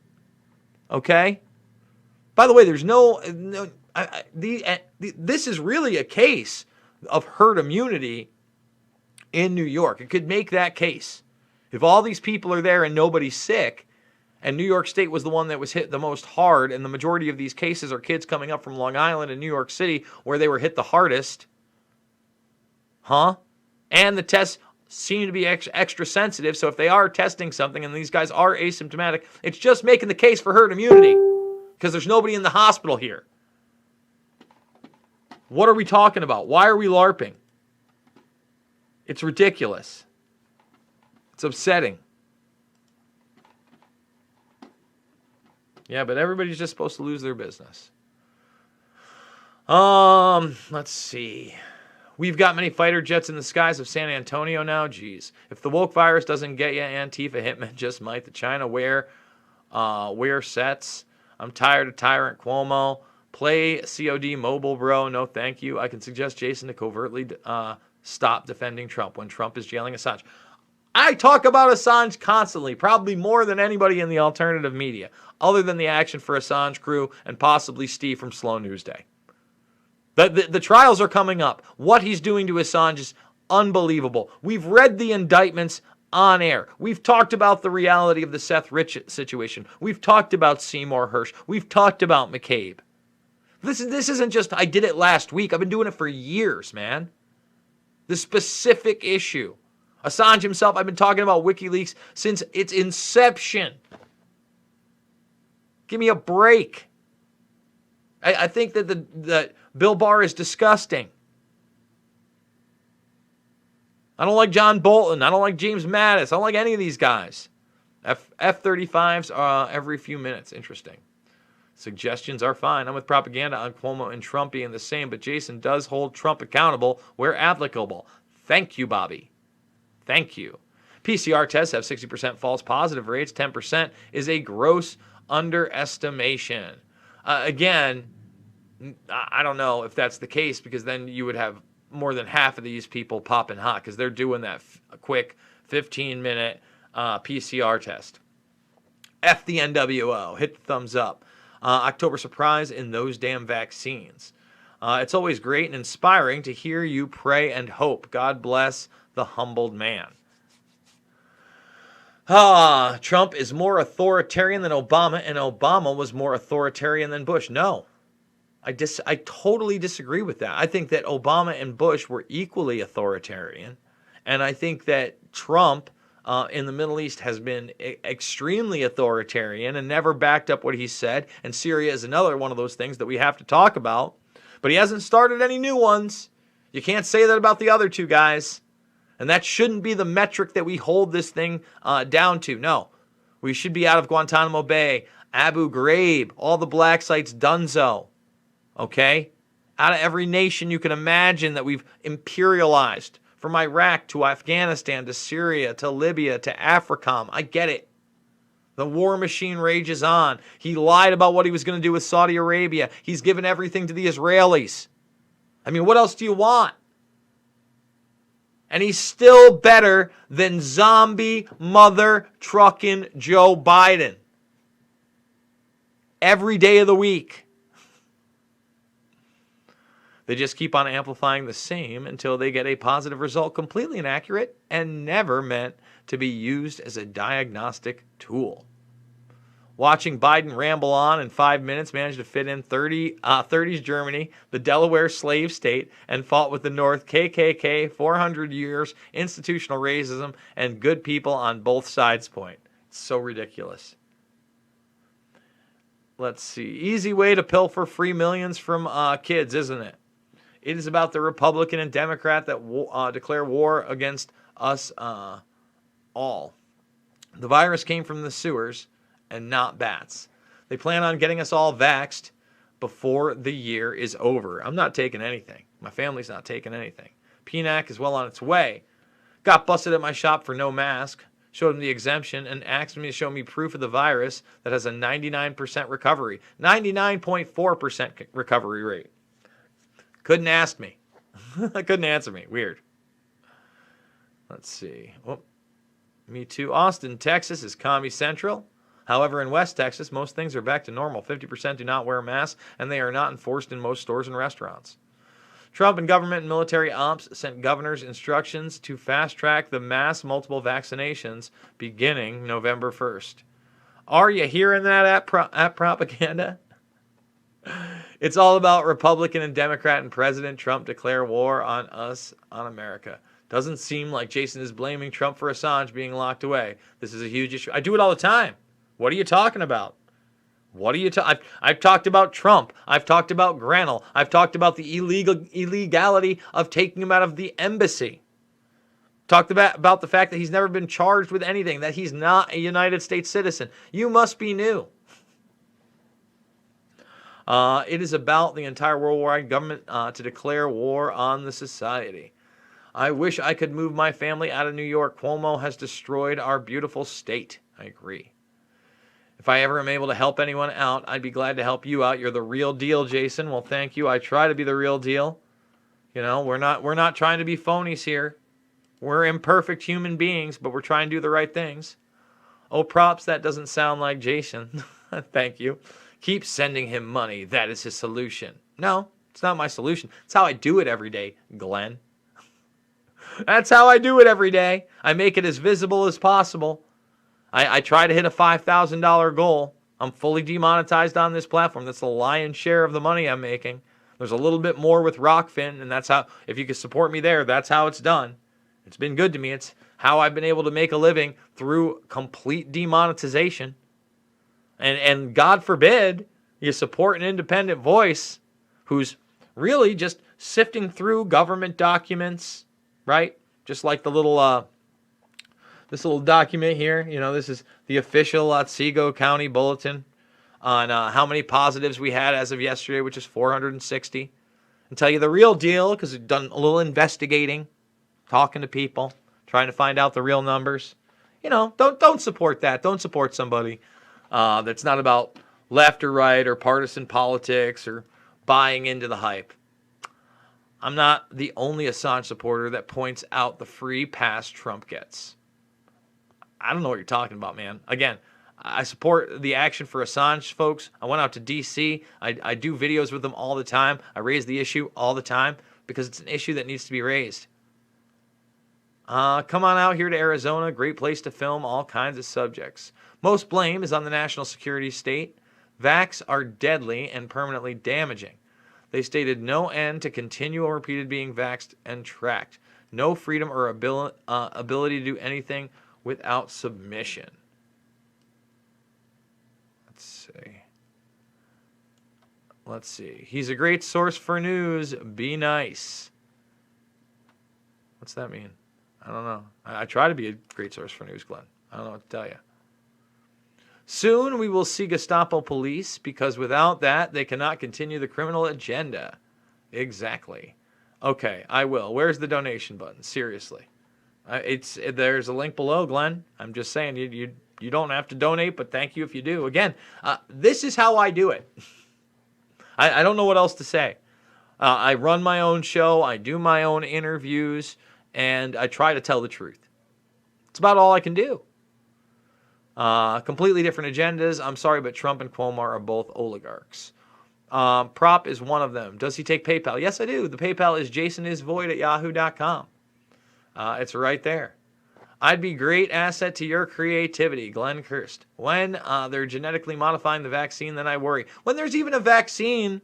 Okay? By the way, there's this is really a case of herd immunity in New York. It could make that case. If all these people are there and nobody's sick, and New York State was the one that was hit the most hard, and the majority of these cases are kids coming up from Long Island and New York City where they were hit the hardest. And the tests seem to be extra sensitive, so if they are testing something and these guys are asymptomatic, it's just making the case for herd immunity because there's nobody in the hospital here. What are we talking about? Why are we LARPing? It's ridiculous. It's upsetting. Yeah, but everybody's just supposed to lose their business. Let's see. We've got many fighter jets in the skies of San Antonio now. Jeez. If the woke virus doesn't get you, Antifa hitmen just might. The China wear sets. I'm tired of Tyrant Cuomo. Play COD mobile, bro. No, thank you. I can suggest Jason to covertly stop defending Trump when Trump is jailing Assange. I talk about Assange constantly, probably more than anybody in the alternative media, other than the Action for Assange crew and possibly Steve from Slow News Day. The trials are coming up. What he's doing to Assange is unbelievable. We've read the indictments on air. We've talked about the reality of the Seth Rich situation. We've talked about Seymour Hersh. We've talked about McCabe. This isn't just, I did it last week. I've been doing it for years, man. The specific issue. Assange himself, I've been talking about WikiLeaks since its inception. Give me a break. I think that Bill Barr is disgusting. I don't like John Bolton. I don't like James Mattis. I don't like any of these guys. F-35s every few minutes. Interesting. Suggestions are fine. I'm with propaganda on Cuomo and Trump being the same, but Jason does hold Trump accountable where applicable. Thank you, Bobby. Thank you. PCR tests have 60% false positive rates. 10% is a gross underestimation. Again, I don't know if that's the case, because then you would have more than half of these people popping hot because they're doing that quick 15-minute PCR test. F the NWO. Hit the thumbs up. October surprise in those damn vaccines. It's always great and inspiring to hear you pray and hope. God bless the humbled man. Trump is more authoritarian than Obama, and Obama was more authoritarian than Bush. No. I totally disagree with that. I think that Obama and Bush were equally authoritarian, and I think that Trump in the Middle East has been extremely authoritarian and never backed up what he said, and Syria is another one of those things that we have to talk about, but he hasn't started any new ones. You can't say that about the other two guys, and that shouldn't be the metric that we hold this thing down to. No, we should be out of Guantanamo Bay, Abu Ghraib, all the black sites, Dunzo. Okay? Out of every nation you can imagine that we've imperialized, from Iraq to Afghanistan to Syria to Libya to AFRICOM. I get it. The war machine rages on. He lied about what he was going to do with Saudi Arabia. He's given everything to the Israelis. I mean, what else do you want? And he's still better than zombie mother trucking Joe Biden. Every day of the week. They just keep on amplifying the same until they get a positive result, completely inaccurate and never meant to be used as a diagnostic tool. Watching Biden ramble on in 5 minutes, managed to fit in 30s Germany, the Delaware slave state, and fought with the North, KKK, 400 years, institutional racism, and good people on both sides point. It's so ridiculous. Let's see. Easy way to pilfer free millions from kids, isn't it? It is about the Republican and Democrat that declare war against us all. The virus came from the sewers and not bats. They plan on getting us all vaxxed before the year is over. I'm not taking anything. My family's not taking anything. PNAC is well on its way. Got busted at my shop for no mask. Showed him the exemption and asked me to show me proof of the virus that has a 99% recovery. 99.4% recovery rate. Couldn't ask me. Couldn't answer me. Weird. Let's see. Oh, me too. Austin, Texas is commie central. However, in West Texas, most things are back to normal. 50% do not wear masks, and they are not enforced in most stores and restaurants. Trump and government and military ops sent governors instructions to fast-track the mass multiple vaccinations beginning November 1st. Are you hearing that at propaganda? It's all about Republican and Democrat and President Trump declare war on us, on America. Doesn't seem like Jason is blaming Trump for Assange being locked away. This is a huge issue. I do it all the time. What are you talking about? What are you I've talked about Trump. I've talked about Granell. I've talked about the illegality of taking him out of the embassy. Talked about the fact that he's never been charged with anything, that he's not a United States citizen. You must be new. It is about the entire worldwide government to declare war on the society. I wish I could move my family out of New York. Cuomo has destroyed our beautiful state. I agree. If I ever am able to help anyone out, I'd be glad to help you out. You're the real deal, Jason. Well, thank you. I try to be the real deal. You know, we're not trying to be phonies here. We're imperfect human beings, but we're trying to do the right things. Oh, props, that doesn't sound like Jason. Thank you. Keep sending him money. That is his solution. No, it's not my solution. It's how I do it every day, Glenn. That's how I do it every day. I make it as visible as possible. I try to hit a $5,000 goal. I'm fully demonetized on this platform. That's the lion's share of the money I'm making. There's a little bit more with Rockfin, and that's how, if you can support me there, that's how it's done. It's been good to me. It's how I've been able to make a living through complete demonetization. And God forbid you support an independent voice who's really just sifting through government documents, right? Just like the little this little document here. You know, this is the official Otsego County Bulletin on how many positives we had as of yesterday, which is 460. And tell you the real deal, because we've done a little investigating, talking to people, trying to find out the real numbers. You know, don't support that. Don't support somebody that's not about left or right or partisan politics or buying into the hype. I'm not the only Assange supporter that points out the free pass Trump gets. I don't know what you're talking about, man. Again, I support the action for Assange, folks. I went out to D.C. I do videos with them all the time. I raise the issue all the time because it's an issue that needs to be raised. Come on out here to Arizona. Great place to film all kinds of subjects. Most blame is on the national security state. Vax are deadly and permanently damaging. They stated no end to continual repeated being vaxxed and tracked. No freedom or ability to do anything without submission. Let's see. He's a great source for news. Be nice. What's that mean? I don't know. I try to be a great source for news, Glenn. I don't know what to tell you. Soon we will see Gestapo police because without that, they cannot continue the criminal agenda. Exactly. Okay, I will. Where's the donation button? Seriously. There's a link below, Glenn. I'm just saying you don't have to donate, but thank you if you do. Again, this is how I do it. I don't know what else to say. I run my own show. I do my own interviews, and I try to tell the truth. It's about all I can do. Completely different agendas. I'm sorry, but Trump and Cuomo are both oligarchs. Prop is one of them. Does he take PayPal? Yes, I do. The PayPal is jasonisvoid@yahoo.com. It's right there. I'd be great asset to your creativity, Glenn Kirst. When they're genetically modifying the vaccine, then I worry. When there's even a vaccine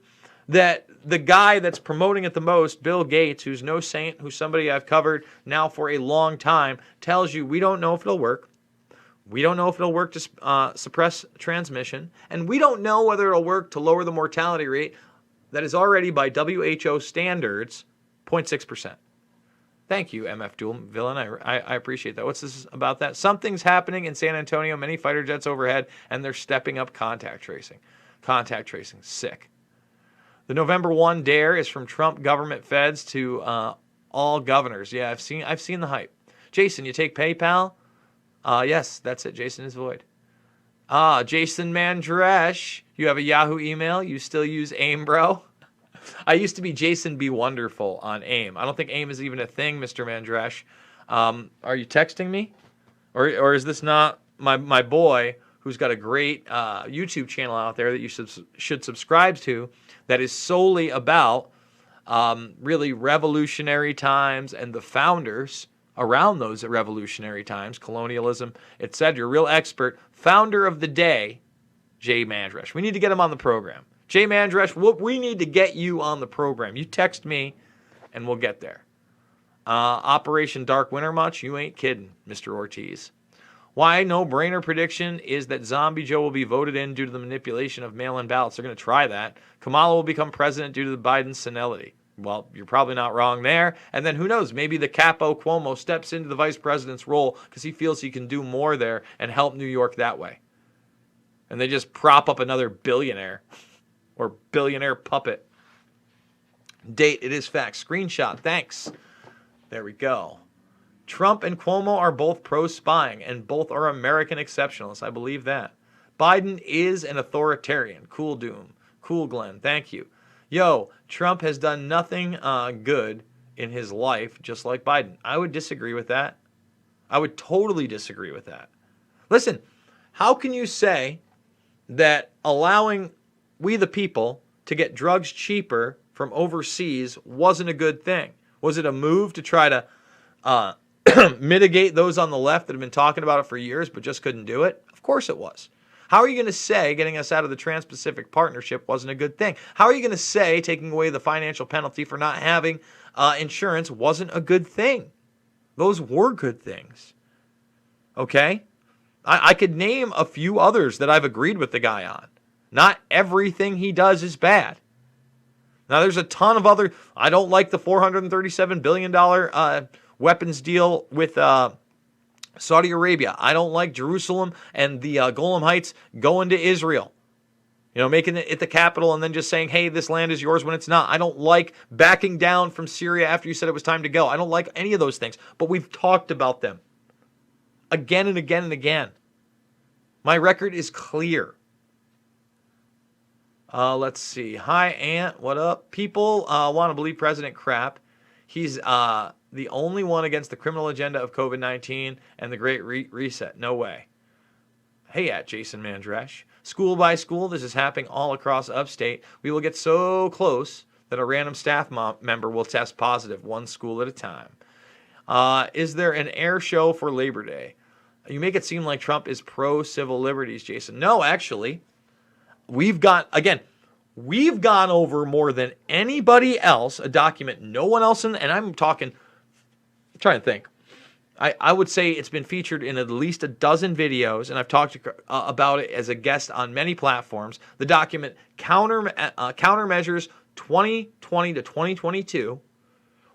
that the guy that's promoting it the most, Bill Gates, who's no saint, who's somebody I've covered now for a long time, tells you we don't know if it'll work. We don't know if it'll work to suppress transmission. And we don't know whether it'll work to lower the mortality rate that is already, by WHO standards, 0.6%. Thank you, MF Dual Villain. I appreciate that. What's this about that? Something's happening in San Antonio. Many fighter jets overhead, and they're stepping up contact tracing. Contact tracing. Sick. The November 1 dare is from Trump government feds to all governors. Yeah, I've seen the hype. Jason, you take PayPal? Yes, that's it. Jason is void. Jason Mandresh, you have a Yahoo email. You still use AIM, bro? I used to be Jason Be Wonderful on AIM. I don't think AIM is even a thing, Mr. Mandresh. Are you texting me? Or is this not my boy who's got a great YouTube channel out there that you should subscribe to that is solely about really revolutionary times and the founders around those revolutionary times, colonialism, etc. You're a real expert. Founder of the day, Jay Mandresh. We need to get him on the program. Jay Mandresh, we need to get you on the program. You text me, and we'll get there. Operation Dark Winter much? You ain't kidding, Mr. Ortiz. Why no-brainer prediction is that Zombie Joe will be voted in due to the manipulation of mail-in ballots. They're going to try that. Kamala will become president due to the Biden senility. Well, you're probably not wrong there. And then who knows? Maybe the Capo Cuomo steps into the vice president's role because he feels he can do more there and help New York that way. And they just prop up another billionaire or billionaire puppet. Date, it is fact. Screenshot, thanks. There we go. Trump and Cuomo are both pro-spying, and both are American exceptionalists. I believe that. Biden is an authoritarian. Cool Doom. Cool Glenn, thank you. Yo, Trump has done nothing good in his life, just like Biden. I would disagree with that. I would totally disagree with that. Listen, how can you say that allowing we the people to get drugs cheaper from overseas wasn't a good thing? Was it a move to try to mitigate those on the left that have been talking about it for years but just couldn't do it? Of course it was. How are you going to say getting us out of the Trans-Pacific Partnership wasn't a good thing? How are you going to say taking away the financial penalty for not having insurance wasn't a good thing? Those were good things. Okay? I could name a few others that I've agreed with the guy on. Not everything he does is bad. Now, there's a ton of other... I don't like the $437 billion weapons deal with Saudi Arabia. I don't like Jerusalem and the Golan Heights going to Israel. You know, making it the capital and then just saying, hey, this land is yours when it's not. I don't like backing down from Syria after you said it was time to go. I don't like any of those things. But we've talked about them again and again and again. My record is clear. Let's see. Hi, Aunt. What up? People want to believe President crap. He's the only one against the criminal agenda of COVID-19 and the Great Reset. No way. Hey, at Jason Mandresh. School by school, this is happening all across upstate. We will get so close that a random staff member will test positive, one school at a time. Is there an air show for Labor Day? You make it seem like Trump is pro-civil liberties, Jason. No, actually. We've gone over more than anybody else, a document no one else and I'm trying to think. I would say it's been featured in at least a dozen videos, and I've talked about it as a guest on many platforms. The document Countermeasures 2020 to 2022,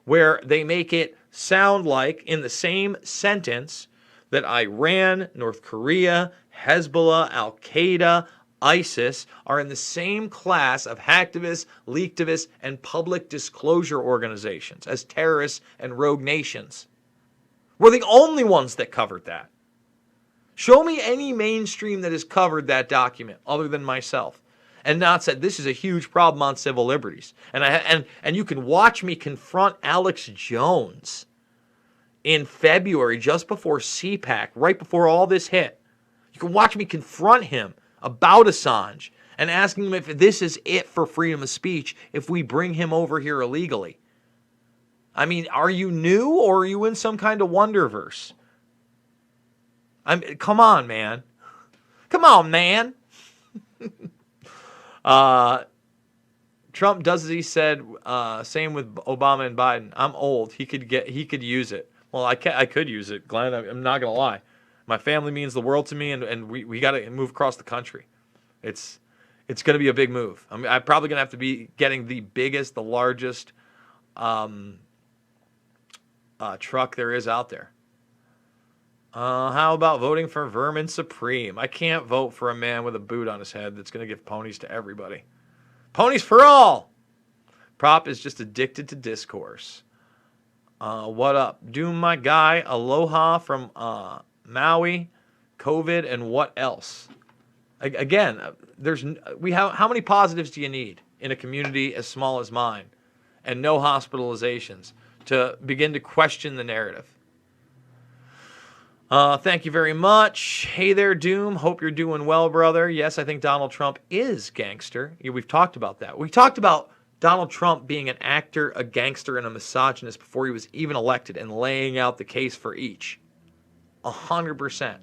where they make it sound like in the same sentence that Iran, North Korea, Hezbollah, Al-Qaeda, ISIS are in the same class of hacktivists, leaktivists, and public disclosure organizations as terrorists and rogue nations. We're the only ones that covered that. Show me any mainstream that has covered that document other than myself and not said this is a huge problem on civil liberties. And you can watch me confront Alex Jones in February, just before CPAC, right before all this hit. You can watch me confront him about Assange and asking him if this is it for freedom of speech if we bring him over here illegally. I mean, are you new or are you in some kind of Wonderverse? Come on, man. Come on, man. Trump does as he said. Same with Obama and Biden. I'm old. He could use it. Well, I could use it, Glenn. I'm not gonna lie. My family means the world to me, and we got to move across the country. It's going to be a big move. I'm probably going to have to be getting the biggest, the largest truck there is out there. How about voting for Vermin Supreme? I can't vote for a man with a boot on his head that's going to give ponies to everybody. Ponies for all! Prop is just addicted to discourse. What up? Doom, my guy. Aloha from Maui, COVID, and what else? Again, how many positives do you need in a community as small as mine and no hospitalizations to begin to question the narrative? Thank you very much. Hey there, Doom. Hope you're doing well, brother. Yes, I think Donald Trump is gangster. Yeah, we've talked about that. We talked about Donald Trump being an actor, a gangster, and a misogynist before he was even elected and laying out the case for each. 100%.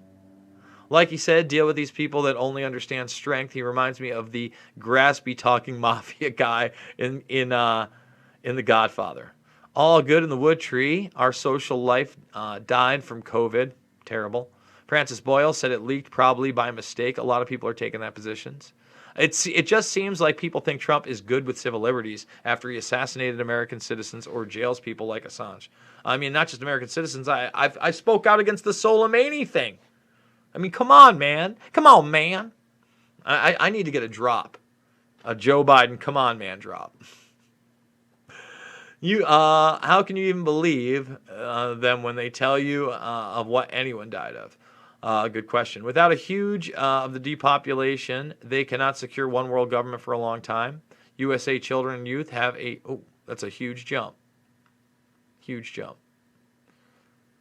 Like he said, deal with these people that only understand strength. He reminds me of the graspy talking mafia guy in The Godfather. All good in the wood tree. Our social life died from COVID. Terrible. Francis Boyle said it leaked probably by mistake. A lot of people are taking that positions. It just seems like people think Trump is good with civil liberties after he assassinated American citizens or jails people like Assange. I mean, not just American citizens. I spoke out against the Soleimani thing. I mean, come on, man. Come on, man. I need to get a drop. A Joe Biden, come on, man, drop. How can you even believe them when they tell you of what anyone died of? Good question. Without a huge of the depopulation, they cannot secure one world government for a long time. USA children and youth have that's a huge jump. Huge jump.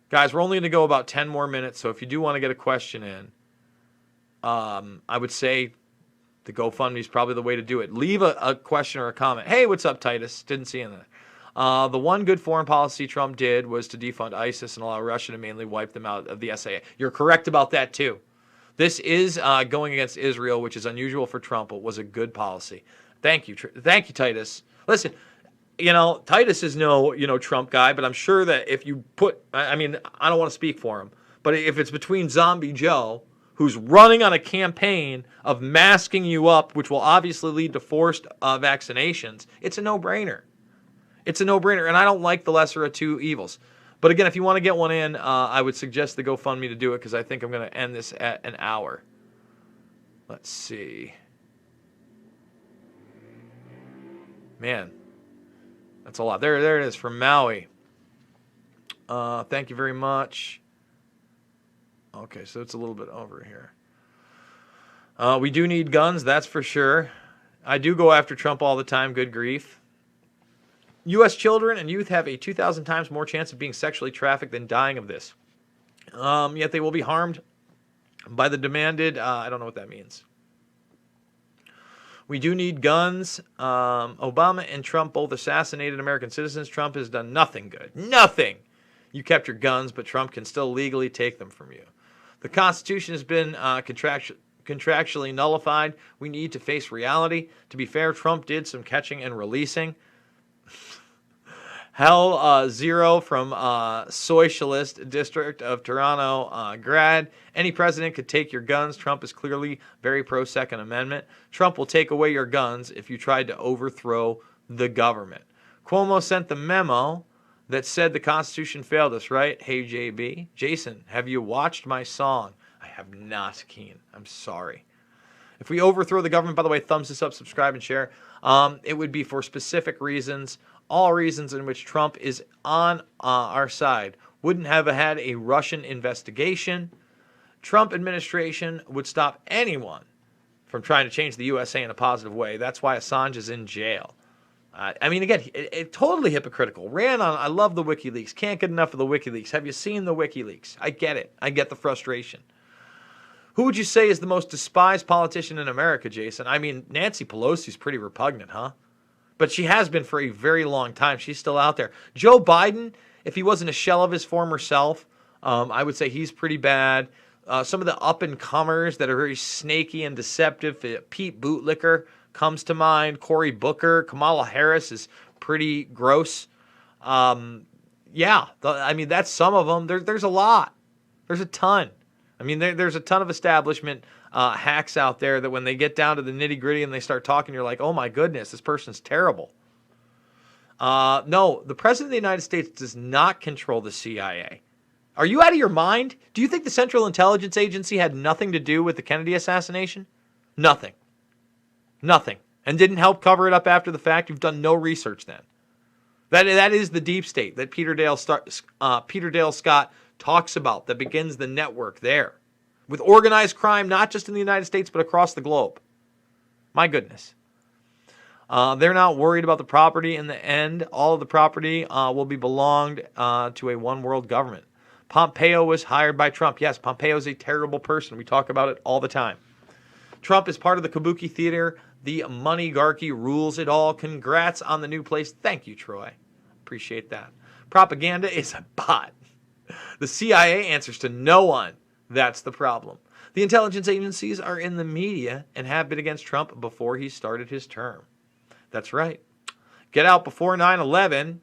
Guys, we're only going to go about 10 more minutes, so if you do want to get a question in, I would say the GoFundMe is probably the way to do it. Leave a question or a comment. Hey, what's up, Titus? Didn't see anything. The one good foreign policy Trump did was to defund ISIS and allow Russia to mainly wipe them out of the SAA. You're correct about that, too. This is going against Israel, which is unusual for Trump, but was a good policy. Thank you, Titus. Listen, Titus is no, Trump guy, but I'm sure that if you I don't want to speak for him, but if it's between Zombie Joe, who's running on a campaign of masking you up, which will obviously lead to forced vaccinations, it's a no-brainer. It's a no-brainer, and I don't like the lesser of two evils. But again, if you want to get one in, I would suggest the GoFundMe to do it because I think I'm going to end this at an hour. Let's see. Man, that's a lot. There it is from Maui. Thank you very much. Okay, so it's a little bit over here. We do need guns, that's for sure. I do go after Trump all the time, good grief. U.S. children and youth have a 2,000 times more chance of being sexually trafficked than dying of this. Yet they will be harmed by the demanded, I don't know what that means. We do need guns. Obama and Trump both assassinated American citizens. Trump has done nothing good. Nothing. You kept your guns, but Trump can still legally take them from you. The Constitution has been contractually nullified. We need to face reality. To be fair, Trump did some catching and releasing. Hell Zero from Socialist District of Toronto grad. Any president could take your guns. Trump is clearly very pro-Second Amendment. Trump will take away your guns if you tried to overthrow the government. Cuomo sent the memo that said the Constitution failed us, right? Hey, JB. Jason, have you watched my song? I have not, Keen. I'm sorry. If we overthrow the government, by the way, thumbs this up, subscribe, and share. It would be for specific reasons. All reasons in which Trump is on our side. Wouldn't have had a Russian investigation. Trump administration would stop anyone from trying to change the USA in a positive way. That's why Assange is in jail. Again, it totally hypocritical. Ran on, I love the WikiLeaks. Can't get enough of the WikiLeaks. Have you seen the WikiLeaks? I get it. I get the frustration. Who would you say is the most despised politician in America, Jason? Nancy Pelosi's pretty repugnant, huh? But she has been for a very long time. She's still out there. Joe Biden, if he wasn't a shell of his former self, I would say he's pretty bad. Some of the up-and-comers that are very snaky and deceptive, Pete Bootlicker comes to mind. Cory Booker. Kamala Harris is pretty gross. That's some of them. There's a lot. There's a ton. There's a ton of establishment hacks out there that when they get down to the nitty-gritty and they start talking, you're like, oh my goodness, this person's terrible. No, the President of the United States does not control the CIA. Are you out of your mind? Do you think the Central Intelligence Agency had nothing to do with the Kennedy assassination? Nothing. Nothing. And didn't help cover it up after the fact? You've done no research then. That is the deep state that Peter Dale Scott talks about, that begins the network there. With organized crime, not just in the United States, but across the globe. My goodness. They're not worried about the property in the end. All of the property will be belonged to a one-world government. Pompeo was hired by Trump. Yes, Pompeo is a terrible person. We talk about it all the time. Trump is part of the Kabuki Theater. The moneygarchy rules it all. Congrats on the new place. Thank you, Troy. Appreciate that. Propaganda is a bot. The CIA answers to no one. That's the problem. The intelligence agencies are in the media and have been against Trump before he started his term. That's right. Get out before 9/11.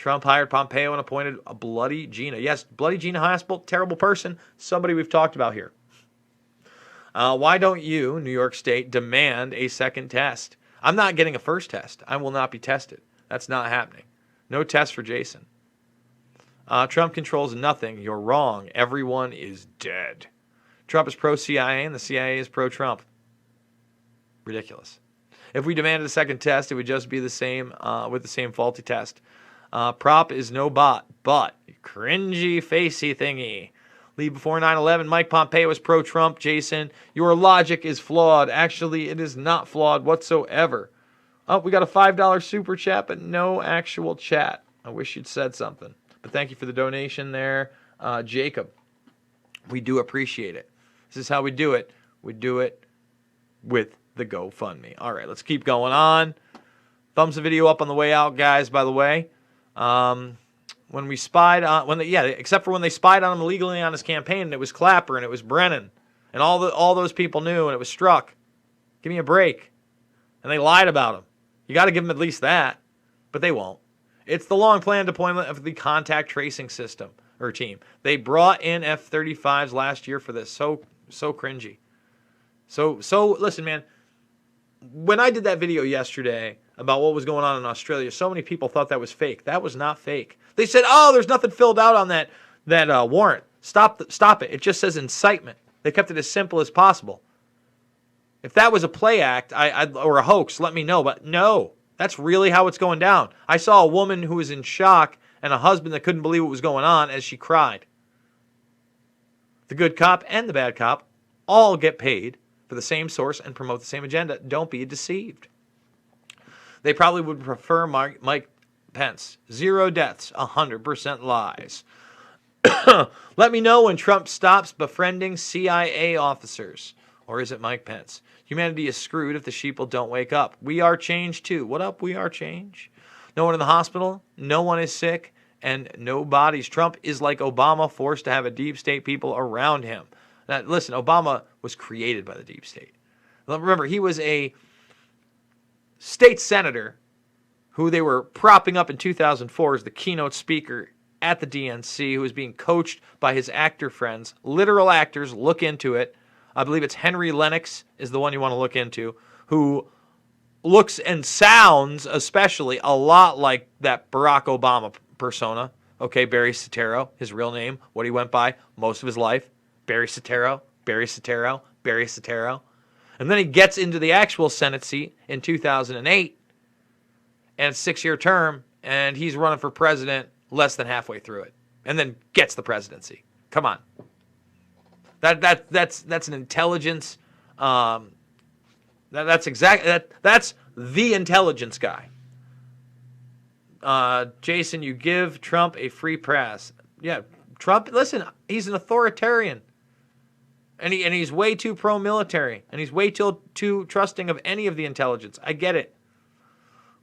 Trump hired Pompeo and appointed a Bloody Gina. Yes, Bloody Gina Haspel, terrible person, somebody we've talked about here. Why don't you, New York State, demand a second test? I'm not getting a first test. I will not be tested. That's not happening. No test for Jason. Trump controls nothing. You're wrong. Everyone is dead. Trump is pro-CIA and the CIA is pro-Trump. Ridiculous. If we demanded a second test, it would just be the same with the same faulty test. Prop is no bot, but cringy, facey thingy. Leave before 9/11, Mike Pompeo is pro-Trump. Jason, your logic is flawed. Actually, it is not flawed whatsoever. Oh, we got a $5 super chat, but no actual chat. I wish you'd said something. But thank you for the donation there, Jacob. We do appreciate it. This is how we do it. We do it with the GoFundMe. All right, let's keep going on. Thumbs the video up on the way out, guys, by the way. When we spied on, except for when they spied on him illegally on his campaign, and it was Clapper and it was Brennan, and all those people knew, and it was Strzok. Give me a break. And they lied about him. You got to give them at least that, but they won't. It's the long planned deployment of the contact tracing system or team. They brought in F-35s last year for this. So cringy. So listen, man. When I did that video yesterday about what was going on in Australia, so many people thought that was fake. That was not fake. They said, "Oh, there's nothing filled out on that warrant." Stop it. It just says incitement. They kept it as simple as possible. If that was a play act or a hoax, let me know. But no, that's really how it's going down. I saw a woman who was in shock and a husband that couldn't believe what was going on as she cried. The good cop and the bad cop all get paid for the same source and promote the same agenda. Don't be deceived. They probably would prefer Mike Pence. 0 deaths, 100% lies. Let me know when Trump stops befriending CIA officers. Or is it Mike Pence? Humanity is screwed if the sheeple don't wake up. We are change too. What up, we are change? No one in the hospital, no one is sick, and no bodies. Trump is like Obama, forced to have a deep state people around him. Now, listen, Obama was created by the deep state. Remember, he was a state senator who they were propping up in 2004 as the keynote speaker at the DNC, who was being coached by his actor friends, literal actors. Look into it. I believe it's Henry Lennox is the one you want to look into, who looks and sounds especially a lot like that Barack Obama persona. Okay, Barry Soetoro, his real name, what he went by most of his life. Barry Soetoro, Barry Soetoro, Barry Soetoro. And then he gets into the actual Senate seat in 2008, and it's a 6-year term, and he's running for president less than halfway through it, and then gets the presidency. Come on. That's an intelligence. That's the intelligence guy. Jason, you give Trump a free pass. Yeah, Trump. Listen, he's an authoritarian, and he's way too pro-military, and he's way too trusting of any of the intelligence. I get it.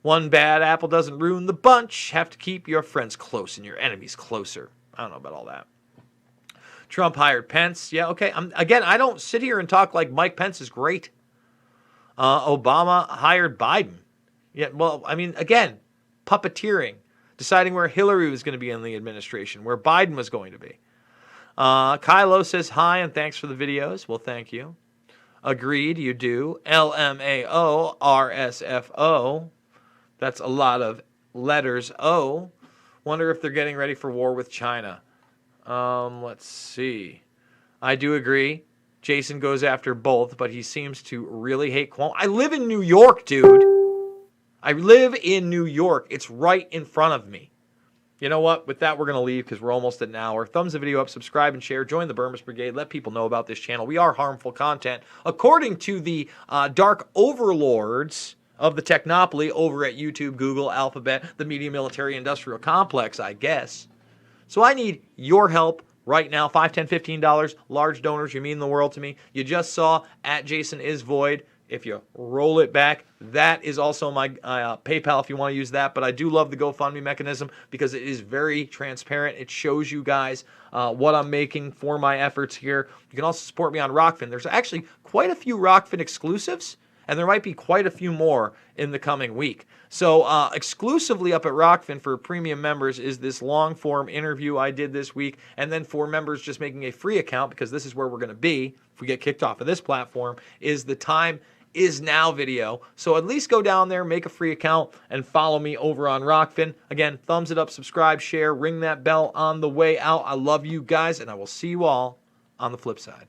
One bad apple doesn't ruin the bunch. Have to keep your friends close and your enemies closer. I don't know about all that. Trump hired Pence. Yeah, okay. Again, I don't sit here and talk like Mike Pence is great. Obama hired Biden. Yeah, well, I mean, again, puppeteering, deciding where Hillary was going to be in the administration, where Biden was going to be. Kylo says hi and thanks for the videos. Well, thank you. Agreed, you do. LMAO, RSFO. That's a lot of letters O. Wonder if they're getting ready for war with China. Let's see. I do agree. Jason goes after both, but he seems to really hate Cuomo. I live in New York, dude. I live in New York. It's right in front of me. You know what? With that, we're going to leave because we're almost at an hour. Thumbs the video up, subscribe and share. Join the Burmese Brigade. Let people know about this channel. We are harmful content. According to the dark overlords of the technopoly over at YouTube, Google, Alphabet, the media military industrial complex, I guess. So I need your help right now. $5, $10, $15. Large donors, you mean the world to me. You just saw at Jason is Void. If you roll it back, that is also my PayPal if you want to use that. But I do love the GoFundMe mechanism because it is very transparent. It shows you guys what I'm making for my efforts here. You can also support me on Rockfin. There's actually quite a few Rockfin exclusives and there might be quite a few more in the coming week. So exclusively up at Rockfin for premium members is this long-form interview I did this week, and then for members just making a free account, because this is where we're going to be if we get kicked off of this platform, is the Time Is Now video. So at least go down there, make a free account, and follow me over on Rockfin. Again, thumbs it up, subscribe, share, ring that bell on the way out. I love you guys, and I will see you all on the flip side.